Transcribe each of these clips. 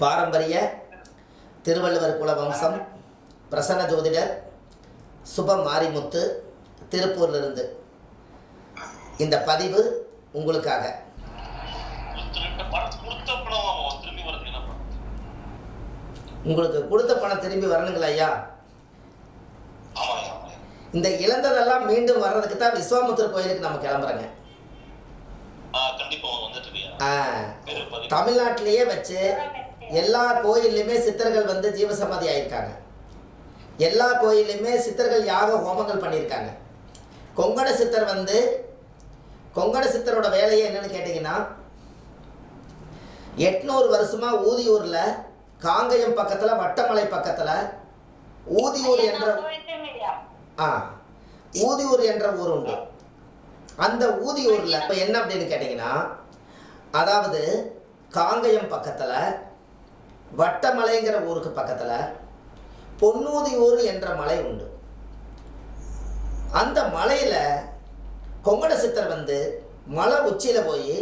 பாரம்பரிய திருவள்ளுவர் குல வம்சம் பிரசன்ன ஜோதிடர் சுப மாரிமுத்து திருப்பூரிலிருந்து இந்த பதிவு உங்களுக்காக. உங்களுக்கு கொடுத்த பணம் திரும்பி வரணுங்களா ஐயா? இந்த இழந்ததெல்லாம் மீண்டும் வர்றதுக்கு தான் விஸ்வாமுத்திர கோயிலுக்கு நம்ம கிளம்புறோங்க. தமிழ்நாட்டிலேயே வச்சு எல்லா கோயில்லையுமே சித்தர்கள் வந்து ஜீவசமாதி ஆயிருக்காங்க. எல்லா கோயில்லையுமே சித்தர்கள் யாக ஹோமங்கள் பண்ணியிருக்காங்க. கொங்கண சித்தர் வந்து கொங்கண சித்தரோட வேலையை என்னன்னு கேட்டிங்கன்னா, 800 வருஷமா ஊதியூரில் காங்கயம் பக்கத்தில் வட்டமலை பக்கத்தில் ஊதியூர் என்ற ஊர் உண்டு. அந்த ஊதியூரில் இப்போ என்ன அப்படின்னு கேட்டிங்கன்னா, அதாவது காங்கயம் பக்கத்தில் வட்டமலைங்கிற ஊருக்கு பக்கத்தில் பொன்னூதியூர் என்ற மலை உண்டு. அந்த மலையில் கொங்கண சித்தர் வந்து மலை உச்சியில் போய்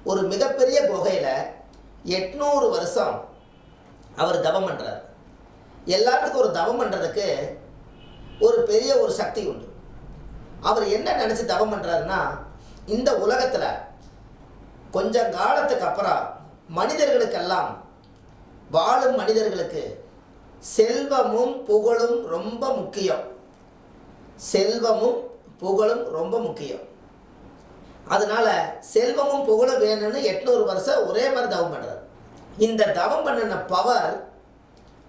ஒரு மிகப்பெரிய குகையில் 800 வருஷம் அவர் தவம் பண்ணுறார். எல்லாத்துக்கும் ஒரு தவம் பண்ணுறதுக்கு ஒரு பெரிய ஒரு சக்தி உண்டு. அவர் என்ன நினச்சி தவம் பண்ணுறாருன்னா, இந்த உலகத்தில் கொஞ்சம் காலத்துக்கு அப்புறம் மனிதர்களுக்கெல்லாம் வாழும் மனிதர்களுக்கு செல்வமும் புகழும் ரொம்ப முக்கியம். செல்வமும் புகழும் ரொம்ப முக்கியம். அதனால செல்வமும் புகழும் வேணும்னு 800 வருஷம் ஒரே மாதிரி தவம் பண்ணுறார். இந்த தவம் பண்ணின பவர்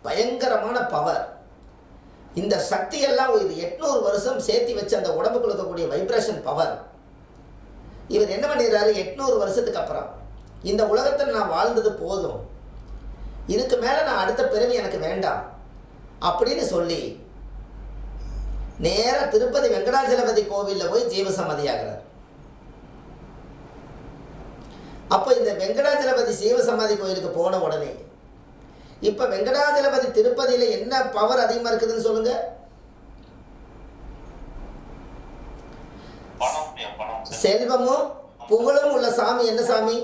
பயங்கரமான பவர். இந்த சக்தியெல்லாம் ஒரு 800 வருஷம் சேர்த்து வச்சு அந்த உடம்புக்கு இருக்கக்கூடிய வைப்ரேஷன் பவர். இவர் என்ன பண்ணிடுறாரு, 800 வருஷத்துக்கு அப்புறம் இந்த உலகத்தில் நான் வாழ்ந்தது போதும், இதுக்கு மேலே நான் அடுத்த பிறவி எனக்கு வேண்டாம் அப்படின்னு சொல்லி நேராக திருப்பதி வெங்கடாஜலபதி கோவிலில் போய் ஜீவசமாதியாகிறார். அப்போ இந்த வெங்கடாஜலபதி ஜீவசமாதி கோயிலுக்கு போன உடனே இப்போ வெங்கடாஜலபதி திருப்பதியில் என்ன பவர் அதிகமாக இருக்குதுன்னு சொல்லுங்க. செல்வமும் புகழும் உள்ள சாமி என்ன சாமி?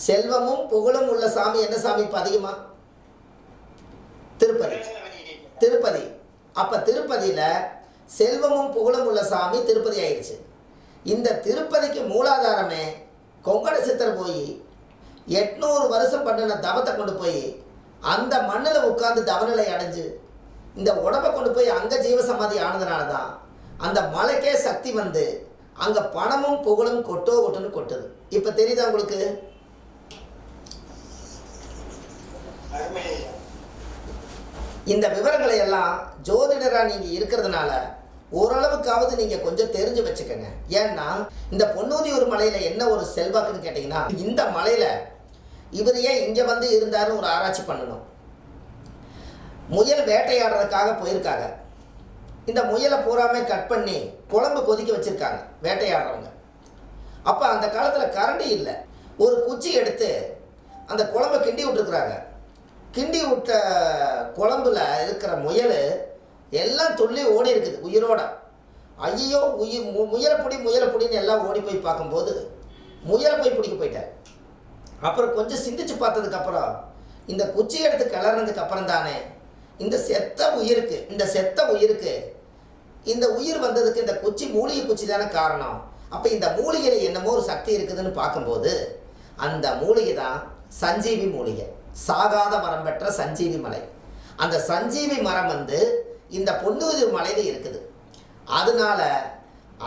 செல்வமும் புகழும் உள்ள சாமி என்ன சாமி இப்போ அதிகமா? திருப்பதி. திருப்பதி. அப்ப திருப்பதியில செல்வமும் புகழும் உள்ள சாமி திருப்பதி ஆயிடுச்சு. இந்த திருப்பதிக்கு மூலாதாரமே கொங்கண சித்தர் போய் 800 வருஷம் பண்ணின தவத்தை கொண்டு போய் அந்த மண்ணில் உட்கார்ந்து தவநிலை அடைஞ்சு இந்த உடம்பை கொண்டு போய் அங்கே ஜீவசமாதி ஆனதுனால தான் அந்த மலைக்கே சக்தி வந்து அங்கே பணமும் புகழும் கொட்டுன்னு கொட்டுது. இப்போ தெரியுதா உங்களுக்கு? இந்த விவரங்களை எல்லாம் ஜோதிடராக நீங்கள் இருக்கிறதுனால ஓரளவுக்காவது நீங்கள் கொஞ்சம் தெரிஞ்சு வச்சுக்கோங்க. ஏன்னா இந்த பொன்னூதியூர் மலையில் என்ன ஒரு செல்வாக்குன்னு கேட்டிங்கன்னா, இந்த மலையில் இவர் ஏன் இங்கே வந்து இருந்தாருன்னு ஒரு ஆராய்ச்சி பண்ணணும். முயல் வேட்டையாடுறதுக்காக போயிருக்காங்க. இந்த முயலை பூராமே கட் பண்ணி குழம்பு கொதிக்க வச்சுருக்காங்க வேட்டையாடுறவங்க. அப்போ அந்த காலத்தில் கரண்டி இல்லை. ஒரு குச்சி எடுத்து அந்த குழம்பை கிண்டி விட்டுருக்குறாங்க. கிண்டி விட்ட குழம்புல இருக்கிற முயல் எல்லாம் துள்ளி ஓடி இருக்குது உயிரோட. ஐயோ முயலை பிடின்னு எல்லாம் ஓடி போய் பார்க்கும்போது முயலை போய் பிடிக்க போயிட்டார். அப்புறம் கொஞ்சம் சிந்திச்சு பார்த்ததுக்கப்புறம் இந்த குச்சி எடுத்து கிளறினதுக்கு அப்புறம் தானே இந்த செத்த உயிருக்கு இந்த உயிர் வந்ததுக்கு இந்த குச்சி மூலிகை குச்சி தானே காரணம். அப்போ இந்த மூலிகையில் என்னமோ ஒரு சக்தி இருக்குதுன்னு பார்க்கும்போது அந்த மூலிகை தான் சஞ்சீவி மூலிகை. சாகாத மரம் பெற்ற சஞ்சீவி மலை. அந்த சஞ்சீவி மரம் வந்து இந்த பொன்னூதியூர் மலையில் இருக்குது. அதனால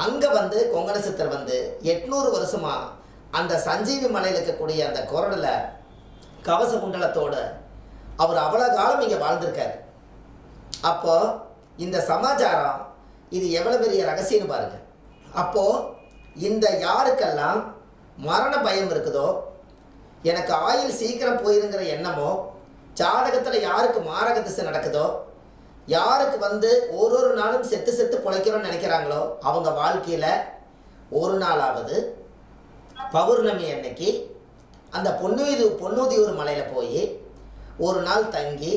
அங்கே வந்து கொங்கண சித்தர் வந்து 800 வருஷமாக அந்த சஞ்சீவி மலையில் இருக்கக்கூடிய அந்த குரலில் கவச குண்டலத்தோடு அவர் அவ்வளோ காலம் இங்கே வாழ்ந்திருக்கார். அப்போது இந்த சமாச்சாரம் இது எவ்வளோ பெரிய ரகசியம்னு பாருங்கள். அப்போது இந்த யாருக்கெல்லாம் மரண பயம் இருக்குதோ, எனக்கு ஆயுள் சீக்கிரம் போயிருங்கிற எண்ணமோ, ஜாதகத்தில் யாருக்கு மாரக திசை நடக்குதோ, யாருக்கு வந்து ஒரு நாளும் செத்து பிழைக்கிறோன்னு நினைக்கிறாங்களோ, அவங்க வாழ்க்கையில் ஒரு நாளாவது பௌர்ணமி அன்னைக்கு அந்த பொன்னூதியூர் மலையில் போய் ஒரு நாள் தங்கி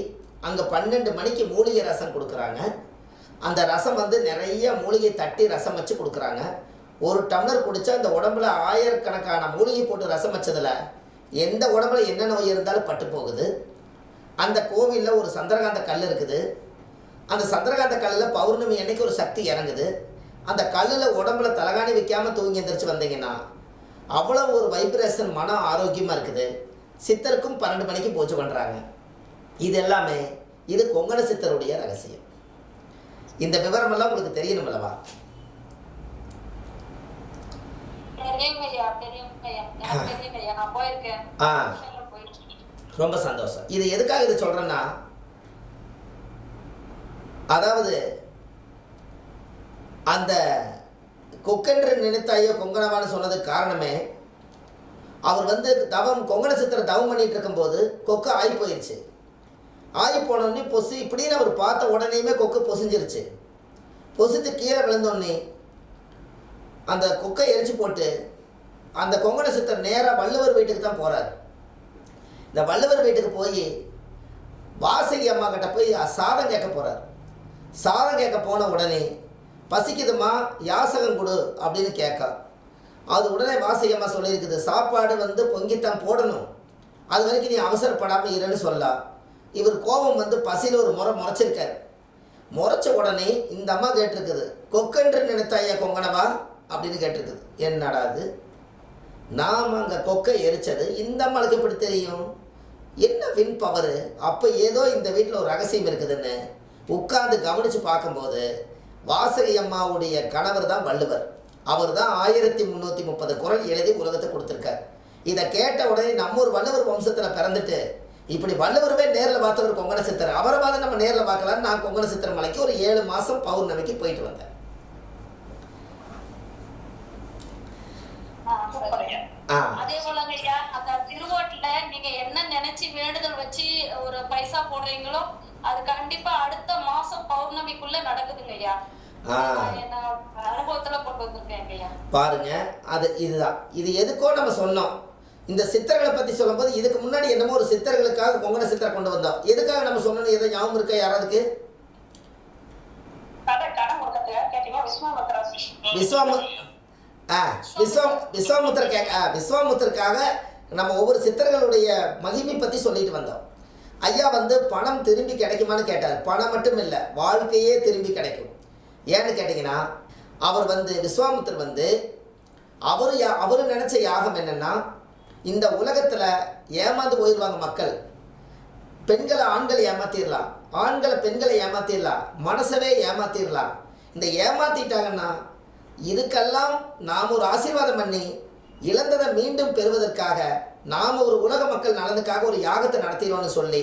அங்கே 12 மணிக்கு மூலிகை ரசம் கொடுக்குறாங்க. அந்த ரசம் வந்து நிறைய மூலிகை தட்டி ரசம் வச்சு கொடுக்குறாங்க. ஒரு டம்ளர் குடித்தா அந்த உடம்புல ஆயிரக்கணக்கான மூலிகை போட்டு ரசம் வச்சதில் எந்த உடம்புல என்ன நோய் இருந்தாலும் பட்டு போகுது. அந்த கோவிலில் ஒரு சந்திரகாந்த கல் இருக்குது. அந்த சந்திரகாந்த கல்லில் பௌர்ணமி அன்னைக்கு ஒரு சக்தி இறங்குது. அந்த கல்லில் உடம்புல தலகாணி வைக்காமல் தூங்கி எந்திரிச்சு வந்தீங்கன்னா அவ்வளோ ஒரு வைப்ரேஷன், மனம் ஆரோக்கியமாக இருக்குது. சித்தருக்கும் 12 மணிக்கு பூஜை பண்ணுறாங்க. இது எல்லாமே இது கொங்கண சித்தருடைய ரகசியம். இந்த விவரமெல்லாம் உங்களுக்கு தெரியணும் அல்லவா? ரொம்ப சந்தோஷம். இது எதுக்காக இது சொல்கிறேன்னா, அதாவது அந்த கொக்கென்று நினைத்தாயோ கொங்கணவான்னு சொன்னதுக்கு காரணமே, அவர் கொங்கண சித்தர் தவம் பண்ணிட்டு இருக்கும்போது கொக்கு ஆகி போயிடுச்சு. ஆகி போனோடனே பொசு இப்படின்னு அவர் பார்த்த உடனேயுமே கொக்கு பொசிஞ்சிருச்சு. பொசிஞ்சு கீழே விழுந்தோடனே அந்த கொக்கை எரிச்சு போட்டு அந்த கொங்கண சித்தர் நேராக வள்ளுவர் வீட்டுக்கு தான் போகிறார். இந்த வள்ளுவர் வீட்டுக்கு போய் வாசகி அம்மா கிட்ட போய் சாதம் கேட்க போகிறார். சாதம் கேட்க போன உடனே, பசிக்குதுமா யாசகம் கொடு அப்படின்னு கேட்க, அது உடனே வாசகி அம்மா சொல்லியிருக்குது, சாப்பாடு பொங்கித்தான் போடணும், அது வரைக்கும் நீ அவசரப்படாமல் இருன்னு சொல்ல. இவர் கோபம் பசியில் ஒரு முறைச்சிருக்காரு. முறைச்ச உடனே இந்த அம்மா கேட்டிருக்குது, கொக்கென்று நினைத்தாயா கொங்கணவா அப்படின்னு கேட்டிருக்குது. என்னடா அது, நாம் அங்கே கொக்கை எரிச்சது இந்த அம்மாளுக்கு எப்படி தெரியும்? என்ன வின் பவரு? அப்போ ஏதோ இந்த வீட்டில் ஒரு ரகசியம் இருக்குதுன்னு உட்கார்ந்து கவனித்து பார்க்கும்போது, வாசகி அம்மாவுடைய கணவர் தான் வள்ளுவர். அவர் தான் 1330 குறள் எழுதி உலகத்தை கொடுத்துருக்கார். இதை கேட்ட உடனே நம்ம ஒரு வள்ளுவர் வம்சத்தில் பிறந்துட்டு இப்படி வள்ளுவருமே நேரில் பார்த்தவர் கொங்கண சித்தர், அவரை பார்த்து நம்ம நேரில் பார்க்கலான்னு நான் கொங்கண சித்தர் மலைக்கு ஒரு 7 மாதம் பௌர்ணமிக்கு போயிட்டு வந்தேன். அதே போலங்க ஐயா, அந்த திருவோட்டுல நீங்க என்ன நினைச்சு வேண்டுதல் வச்சு ஒரு பைசா போடுறீங்களோ அது கண்டிப்பா அடுத்த மாசம் பௌர்ணமிக்குள்ள நடக்குதுங்க ஐயா. அனுபவத்துல கொண்டு வந்திருக்கேன் ஐயா. பாருங்க, இதுதான் இது எதுக்கோ நம்ம சொன்னோம். இந்த சித்தர்களை பத்தி சொல்லும் போது இதுக்கு முன்னாடி என்னமோ ஒரு சித்தர்களுக்காக கொங்கண சித்தரை கொண்டு வந்தோம். எதுக்காக நம்ம சொன்னோம் எதை ஞாபகம் இருக்கா யாராவதுக்கு? விஸ்வாமுத்தருக்காக நம்ம ஒவ்வொரு சித்தர்களுடைய மகிமை பற்றி சொல்லிட்டு வந்தோம். ஐயா பணம் திரும்பி கிடைக்குமான்னு கேட்டார். பணம் மட்டும் இல்லை, வாழ்க்கையே திரும்பி கிடைக்கும். ஏன்னு கேட்டிங்கன்னா, அவர் விஸ்வாமுத்தர் அவரு நினச்ச யாகம் என்னென்னா, இந்த உலகத்தில் ஏமாந்து போயிடுவாங்க மக்கள். பெண்களை ஆண்களை ஏமாத்திடலாம், ஆண்களை பெண்களை ஏமாத்திடலாம், மனசவே ஏமாத்திடலாம். இந்த ஏமாத்திட்டாங்கன்னா இதுக்கெல்லாம் நாம் ஒரு ஆசீர்வாதம் பண்ணி இழந்ததை மீண்டும் பெறுவதற்காக நாம் ஒரு உலக மக்கள் நலனுக்காக ஒரு யாகத்தை நடத்திடுவோம்னு சொல்லி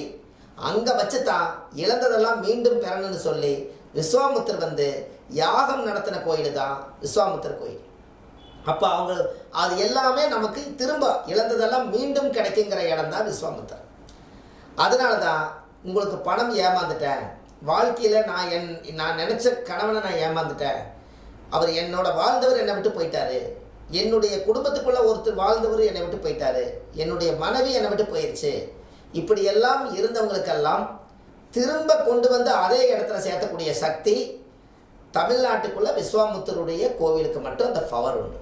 அங்கே வச்சு தான் இழந்ததெல்லாம் மீண்டும் பெறணும்னு சொல்லி விஸ்வாமுத்தர் யாகம் நடத்தின கோயில் தான் விஸ்வாமுத்தர் கோயில். அப்போ அது எல்லாமே நமக்கு திரும்ப இழந்ததெல்லாம் மீண்டும் கிடைக்குங்கிற இடம் தான் விஸ்வாமுத்தர். அதனால தான் உங்களுக்கு பணம் ஏமாந்துட்டேன், வாழ்க்கையில் நான் நினச்ச கணவனை நான் ஏமாந்துட்டேன், அவர் என்னோட வாழ்ந்தவர் என்னை விட்டு போயிட்டாரு, என்னுடைய குடும்பத்துக்குள்ளே ஒருத்தர் வாழ்ந்தவர் என்னை விட்டு போயிட்டாரு, என்னுடைய மனைவி என்னை விட்டு போயிடுச்சு, இப்படியெல்லாம் இருந்தவங்களுக்கெல்லாம் திரும்ப கொண்டு வந்து அதே இடத்துல சேர்த்தக்கூடிய சக்தி தமிழ்நாட்டுக்குள்ளே விஸ்வாமுத்தருடைய கோவிலுக்கு மட்டும் அந்த பவர் உண்டு.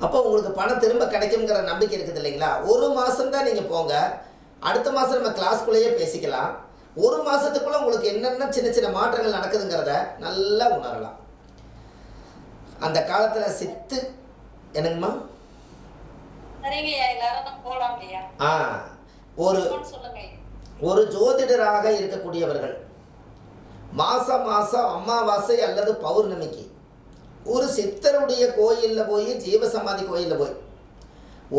அப்போ உங்களுக்கு பணம் திரும்ப கிடைக்குங்கிற நம்பிக்கை இருக்குது இல்லைங்களா? 1 மாதம் தான் நீங்கள் போங்க, அடுத்த மாதம் நம்ம கிளாஸ்குள்ளேயே பேசிக்கலாம். 1 மாதத்துக்குள்ளே உங்களுக்கு என்னென்ன சின்ன சின்ன மாற்றங்கள் நடக்குதுங்கிறத நல்லா உணரலாம். அந்த காலத்தில் சித்து என்னங்கம்மா ஒரு ஜோதிடராக இருக்கக்கூடியவர்கள் மாதம் அமாவாசை அல்லது பௌர்ணமிக்கு ஒரு சித்தருடைய கோயிலில் போய், ஜீவசமாதி கோயிலில் போய்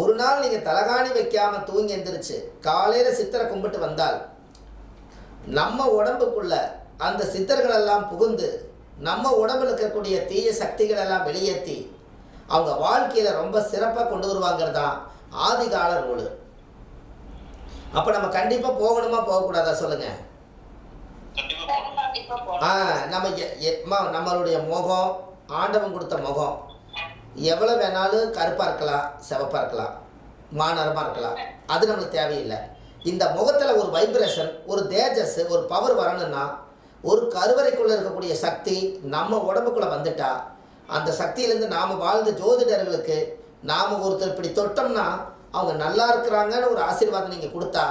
ஒரு நாள் நீங்கள் தலகாணி வைக்காமல் தூங்கி எந்திரிச்சு காலையில் சித்தரை கும்பிட்டு வந்தால் நம்ம உடம்புக்குள்ள அந்த சித்தர்களெல்லாம் புகுந்து நம்ம உடம்புல இருக்கக்கூடிய தீய சக்திகளெல்லாம் வெளியேற்றி அவங்க வாழ்க்கையில் ரொம்ப சிறப்பாக கொண்டு வருவாங்கிறது தான் ஆதிகால ரூலு. அப்போ நம்ம கண்டிப்பாக போகணுமா போகக்கூடாதா சொல்லுங்கள்? நம்மளுடைய முகம் ஆண்டவன் கொடுத்த முகம் எவ்வளோ வேணாலும் கருப்பாக இருக்கலாம், சிவப்பாக இருக்கலாம், மாநரமாக இருக்கலாம், அது நம்மளுக்கு தேவையில்லை. இந்த முகத்தில் ஒரு வைப்ரேஷன், ஒரு தேஜஸ், ஒரு பவர் வரணும்னா ஒரு கருவறைக்குள்ளே இருக்கக்கூடிய சக்தி நம்ம உடம்புக்குள்ளே வந்துட்டா அந்த சக்தியிலேருந்து நாம் வாழ்ந்த ஜோதிடர்களுக்கு நாம் ஒருத்தர் இப்படி தொட்டோம்னா அவங்க நல்லா இருக்கிறாங்கன்னு ஒரு ஆசீர்வாதம் நீங்கள் கொடுத்தா,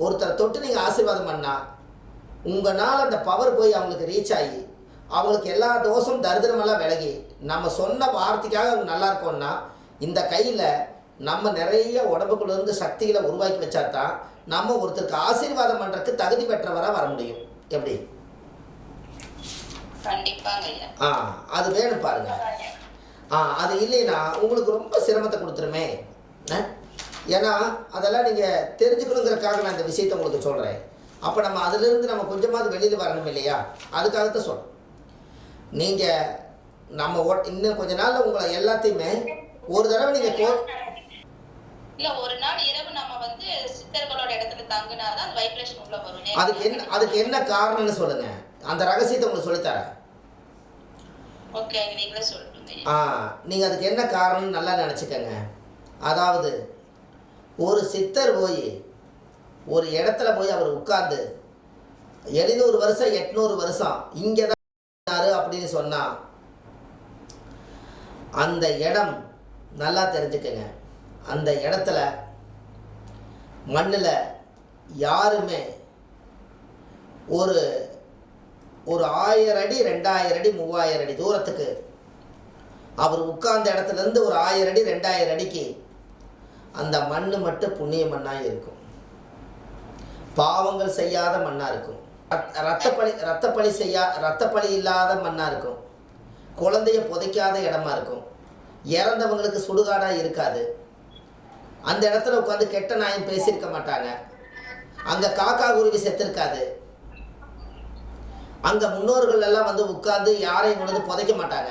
ஒருத்தரை தொட்டு நீங்கள் ஆசீர்வாதம் பண்ணால் உங்களால் அந்த பவர் போய் அவங்களுக்கு ரீச் ஆகி அவங்களுக்கு எல்லா தோஷம் தரித்திரமெல்லாம் விலகி நம்ம சொன்ன வார்த்தைக்காக அவங்க நல்லா இருக்கோம்னா இந்த கையில் நம்ம நிறைய உடம்புக்குள்ளேருந்து சக்திகளை உருவாக்கி வச்சா தான் நம்ம ஒருத்தருக்கு ஆசீர்வாதம் பண்ணுறதுக்கு தகுதி பெற்றவராக வர முடியும். எப்படி? அது வேணும் பாருங்க. அது இல்லைன்னா உங்களுக்கு ரொம்ப சிரமத்தை கொடுத்துருமே. ஏன்னா அதெல்லாம் நீங்கள் தெரிஞ்சுக்கணுங்கிறதுக்காக நான் இந்த விஷயத்தை உங்களுக்கு சொல்கிறேன். அப்போ நம்ம அதிலிருந்து நம்ம கொஞ்சமாவது வெளியில் வரணும் இல்லையா? அதுக்காகத்தான் சொல்கிறேன். நீங்கள் நம்ம இன்னும் கொஞ்ச நாளில் உங்களை எல்லாத்தையுமே ஒரு தடவை நீங்கள் இல்ல ஒரு நாள் இரவு நம்ம வந்து சித்தர்களோட இடத்துல தங்கினாதான் அந்த வைப்ரேஷன் உள்ள வரும். அதுக்கு என்ன காரணம்னு சொல்லுங்க. அந்த ரகசியத்தை உங்களுக்கு சொல்லித்தரேன். ஓகே, நீங்களே சொல்லுங்க. நீங்க அதுக்கு என்ன காரணம்னு நல்லா நினைச்சுக்கங்க. அதாவது ஒரு சித்தர் போய் ஒரு இடத்துல போய் அவர் உட்கார்ந்து 700 வருஷம் 800 வருஷம் இங்கே தான் அப்படின்னு சொன்னா அந்த இடம் நல்லா தெரிஞ்சுக்கங்க. அந்த இடத்துல மண்ணில் யாருமே ஒரு 1000 அடி 2000 அடி 3000 அடி தூரத்துக்கு அவர் உட்கார்ந்த இடத்துலேருந்து ஒரு 1000 அடி 2000 அடிக்கு அந்த மண் மட்டும் புண்ணிய மண்ணாக இருக்கும். பாவங்கள் செய்யாத மண்ணாக இருக்கும். ரத்தப்பழி இல்லாத மண்ணாக இருக்கும். குழந்தைய புதைக்காத இடமா இருக்கும். இறந்தவங்களுக்கு சுடுகாடாக இருக்காது. அந்த இடத்துல உட்காந்து கெட்ட நாயம் பேசியிருக்க மாட்டாங்க. அங்கே காக்கா குருவி செத்துருக்காது. அங்கே முன்னோர்கள் எல்லாம் வந்து உட்கார்ந்து யாரையும் கொண்டு வந்து புதைக்க மாட்டாங்க.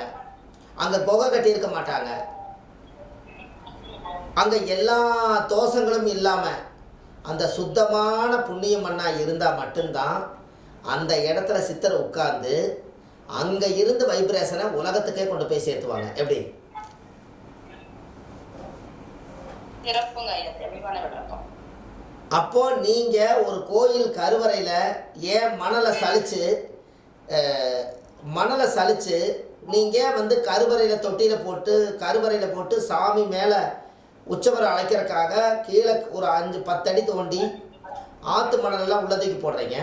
அங்கே புகை கட்டியிருக்க மாட்டாங்க. அங்கே எல்லா தோஷங்களும் இல்லாமல் அந்த சுத்தமான புண்ணிய மண்ணாக இருந்தால் மட்டும்தான் அந்த இடத்துல சித்தரை உட்கார்ந்து அங்கே இருந்து வைப்ரேஷனை உலகத்துக்கே கொண்டு போய் சேர்த்துவாங்க. எப்படி? அப்போ நீங்கள் ஒரு கோயில் கருவறையில் ஏன் மணலை சலிச்சு நீங்கள் வந்து கருவறையில் போட்டு சாமி மேலே உச்சவரை அழைக்கிறதுக்காக கீழே ஒரு 5-10 அடி தோண்டி ஆற்று மணலெல்லாம் உள்ளதைக்கு போடுறீங்க.